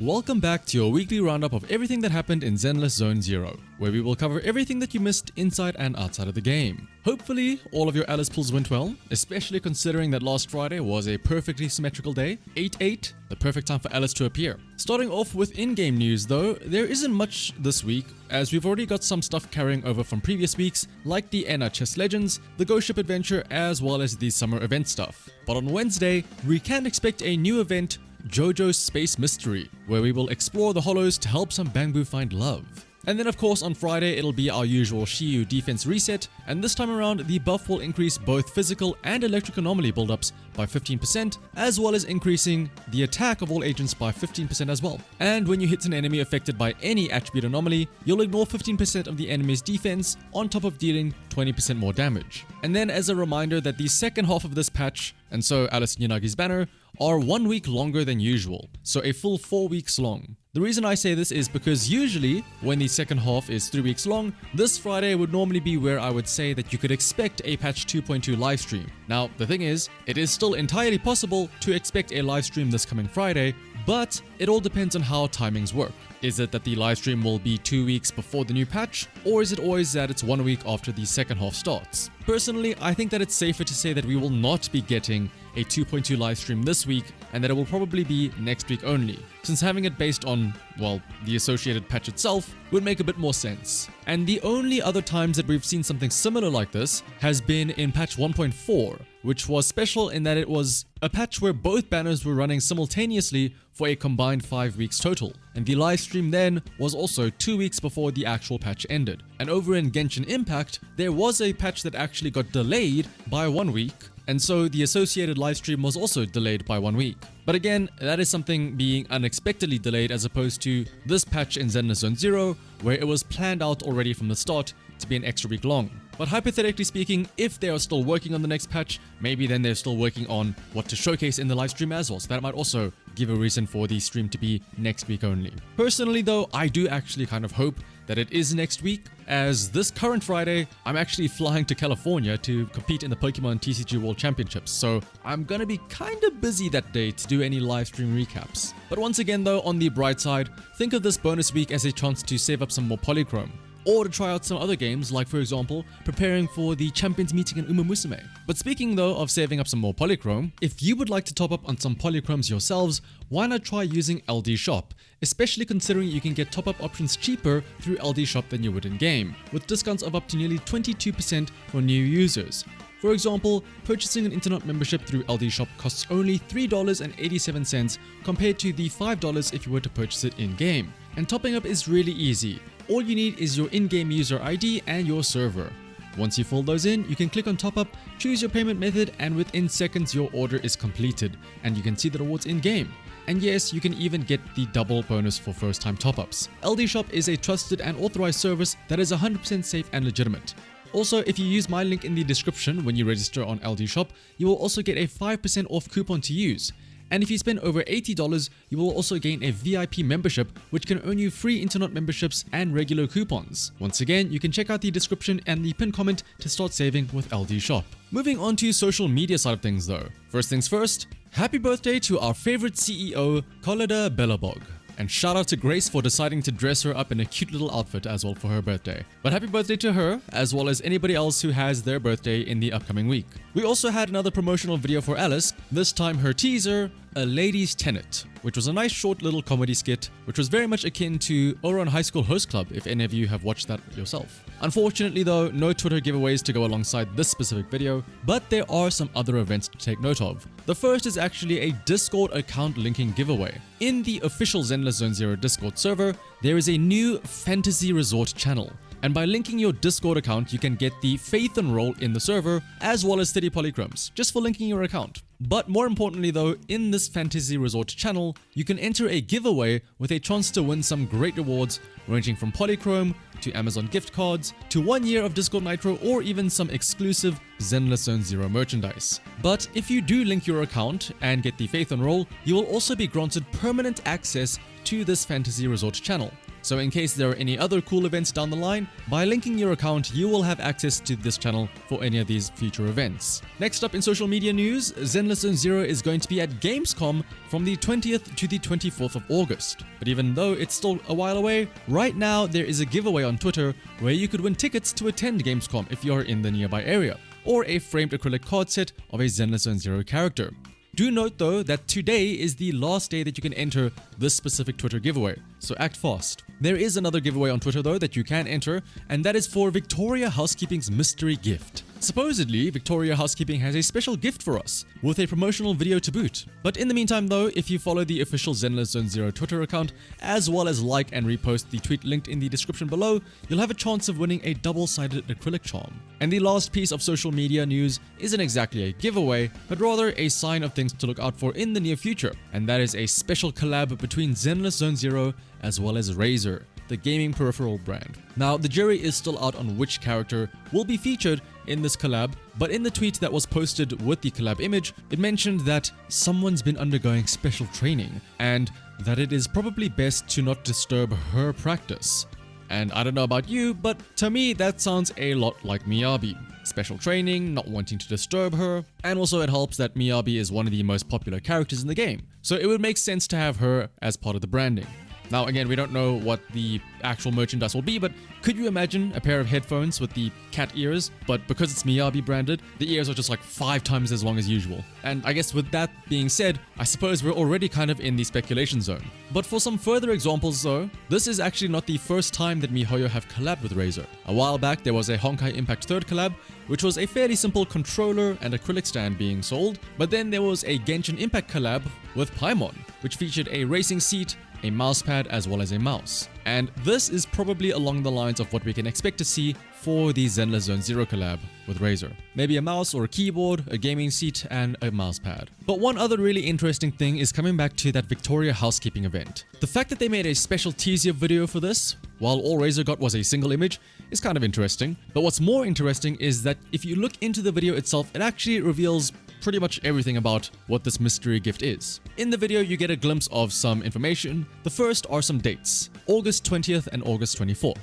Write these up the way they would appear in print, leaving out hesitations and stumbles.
Welcome back to your weekly roundup of everything that happened in Zenless Zone 0, where we will cover everything that you missed inside and outside of the game. Hopefully, all of your Alice pulls went well, especially considering that last Friday was a perfectly symmetrical day, 8-8, the perfect time for Alice to appear. Starting off with in-game news though, there isn't much this week, as we've already got some stuff carrying over from previous weeks, like the NHS Legends, the Ghost Ship Adventure, as well as the summer event stuff. But on Wednesday, we can expect a new event, JoJo's Space Mystery, where we will explore the hollows to help some Bangbu find love. And then of course on Friday it'll be our usual Shiyu defense reset, and this time around the buff will increase both physical and electric anomaly buildups by 15%, as well as increasing the attack of all agents by 15% as well. And when you hit an enemy affected by any attribute anomaly, you'll ignore 15% of the enemy's defense on top of dealing 20% more damage. And then as a reminder that the second half of this patch, and so Alice and Yanagi's banner, are 1 week longer than usual, so a full 4 weeks long. The reason I say this is because usually, when the second half is 3 weeks long, this Friday would normally be where I would say that you could expect a patch 2.2 livestream. Now, the thing is, it is still entirely possible to expect a livestream this coming Friday, but it all depends on how timings work. Is it that the livestream will be 2 weeks before the new patch, or is it always that it's 1 week after the second half starts? Personally, I think that it's safer to say that we will not be getting a 2.2 livestream this week, and that it will probably be next week only, since having it based on, well, the associated patch itself would make a bit more sense. And the only other times that we've seen something similar like this has been in patch 1.4, which was special in that it was a patch where both banners were running simultaneously for a combined 5 weeks total, and the live stream then was also 2 weeks before the actual patch ended. And over in Genshin Impact, there was a patch that actually got delayed by 1 week, and so the associated livestream was also delayed by 1 week. But again, that is something being unexpectedly delayed as opposed to this patch in Zenless Zone 0, where it was planned out already from the start to be an extra week long. But hypothetically speaking, if they are still working on the next patch, maybe then they're still working on what to showcase in the live stream as well, so that might also give a reason for the stream to be next week only. Personally though, I do actually kind of hope that it is next week, as this current Friday, I'm actually flying to California to compete in the Pokemon TCG World Championships, so I'm gonna be kinda busy that day to do any live stream recaps. But once again though, on the bright side, think of this bonus week as a chance to save up some more polychrome, or to try out some other games, like for example, preparing for the Champions meeting in Uma Musume. But speaking though of saving up some more polychrome, if you would like to top up on some polychromes yourselves, why not try using LD Shop, especially considering you can get top-up options cheaper through LD Shop than you would in-game, with discounts of up to nearly 22% for new users. For example, purchasing an internet membership through LD Shop costs only $3.87 compared to the $5 if you were to purchase it in-game. And topping up is really easy. All you need is your in-game user ID and your server. Once you fill those in, you can click on top up, choose your payment method, and within seconds your order is completed and you can see the rewards in-game. And yes, you can even get the double bonus for first-time top-ups. LD Shop is a trusted and authorized service that is 100% safe and legitimate. Also, if you use my link in the description when you register on LD Shop, you will also get a 5% off coupon to use. And if you spend over $80, you will also gain a VIP membership, which can earn you free internet memberships and regular coupons. Once again, you can check out the description and the pinned comment to start saving with LD Shop. Moving on to social media side of things though. First things first, happy birthday to our favorite CEO, Calydon Bellabog. And shout out to Grace for deciding to dress her up in a cute little outfit as well for her birthday. But happy birthday to her, as well as anybody else who has their birthday in the upcoming week. We also had another promotional video for Alice, this time her teaser, A Lady's Tenet, which was a nice short little comedy skit, which was very much akin to Ouran High School Host Club if any of you have watched that yourself. Unfortunately though, no Twitter giveaways to go alongside this specific video, but there are some other events to take note of. The first is actually a Discord account linking giveaway. In the official Zenless Zone 0 Discord server, there is a new fantasy resort channel. And by linking your Discord account, you can get the Faith and Roll in the server, as well as 30 polychromes, just for linking your account. But more importantly though, in this Fantasy Resort channel, you can enter a giveaway with a chance to win some great rewards, ranging from polychrome, to Amazon gift cards, to 1 year of Discord Nitro, or even some exclusive Zenless Zone 0 merchandise. But if you do link your account and get the Faith and Roll, you will also be granted permanent access to this Fantasy Resort channel. So in case there are any other cool events down the line, by linking your account, you will have access to this channel for any of these future events. Next up in social media news, Zenless Zone Zero is going to be at Gamescom from the 20th to the 24th of August. But even though it's still a while away, right now there is a giveaway on Twitter where you could win tickets to attend Gamescom if you're in the nearby area, or a framed acrylic card set of a Zenless Zone Zero character. Do note though that today is the last day that you can enter this specific Twitter giveaway, so act fast. There is another giveaway on Twitter though that you can enter, and that is for Victoria Housekeeping's mystery gift. Supposedly, Victoria Housekeeping has a special gift for us, with a promotional video to boot. But in the meantime though, if you follow the official Zenless Zone Zero Twitter account, as well as like and repost the tweet linked in the description below, you'll have a chance of winning a double-sided acrylic charm. And the last piece of social media news isn't exactly a giveaway, but rather a sign of things to look out for in the near future, and that is a special collab between Zenless Zone Zero as well as Razer, the gaming peripheral brand. Now, the jury is still out on which character will be featured in this collab, but in the tweet that was posted with the collab image, it mentioned that someone's been undergoing special training and that it is probably best to not disturb her practice. And I don't know about you, but to me that sounds a lot like Miyabi. Special training, not wanting to disturb her, and also it helps that Miyabi is one of the most popular characters in the game, so it would make sense to have her as part of the branding. Now again, we don't know what the actual merchandise will be, but could you imagine a pair of headphones with the cat ears, but because it's Miyabi branded, the ears are just like 5 times as long as usual? And I guess with that being said, I suppose we're already kind of in the speculation zone. But for some further examples though, this is actually not the first time that MiHoYo have collabed with Razer. A while back there was a Honkai Impact 3rd collab, which was a fairly simple controller and acrylic stand being sold, but then there was a Genshin Impact collab with Paimon, which featured a racing seat, a mousepad as well as a mouse. And this is probably along the lines of what we can expect to see for the Zenless Zone Zero collab with Razer. Maybe a mouse or a keyboard, a gaming seat, and a mousepad. But one other really interesting thing is coming back to that Victoria Housekeeping event. The fact that they made a special teaser video for this, while all Razer got was a single image, is kind of interesting. But what's more interesting is that if you look into the video itself, it actually reveals pretty much everything about what this mystery gift is. In the video, you get a glimpse of some information. The first are some dates, August 20th and August 24th.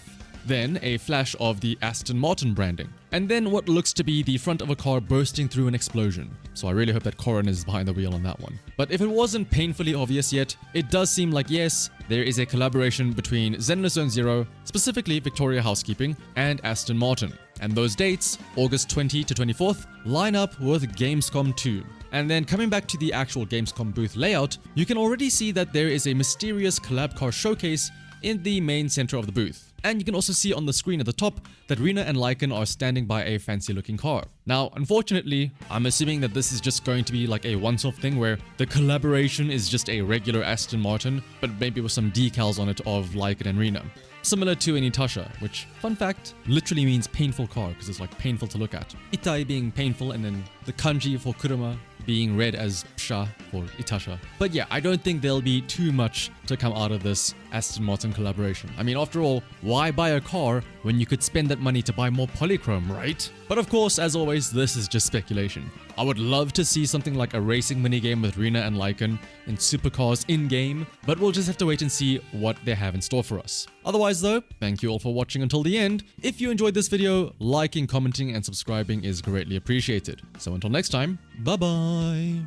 Then a flash of the Aston Martin branding, and then what looks to be the front of a car bursting through an explosion. So I really hope that Corin is behind the wheel on that one. But if it wasn't painfully obvious yet, it does seem like yes, there is a collaboration between Zenless Zone Zero, specifically Victoria Housekeeping, and Aston Martin. And those dates, August 20 to 24th, line up with Gamescom 2. And then coming back to the actual Gamescom booth layout, you can already see that there is a mysterious collab car showcase in the main center of the booth. And you can also see on the screen at the top that Rina and Lycan are standing by a fancy looking car. Now, unfortunately, I'm assuming that this is just going to be like a once-off thing where the collaboration is just a regular Aston Martin, but maybe with some decals on it of Lycan and Rina. Similar to an Itasha, which, fun fact, literally means painful car because it's like painful to look at. Itai being painful, and then the kanji for kuruma being read as sha for Itasha. But yeah, I don't think there'll be too much to come out of this Aston Martin collaboration. I mean, after all, why buy a car when you could spend that money to buy more polychrome, right? But of course, as always, this is just speculation. I would love to see something like a racing minigame with Rina and Lycan in supercars in-game, but we'll just have to wait and see what they have in store for us. Otherwise though, thank you all for watching until the end. If you enjoyed this video, liking, commenting, and subscribing is greatly appreciated. So until next time, bye bye!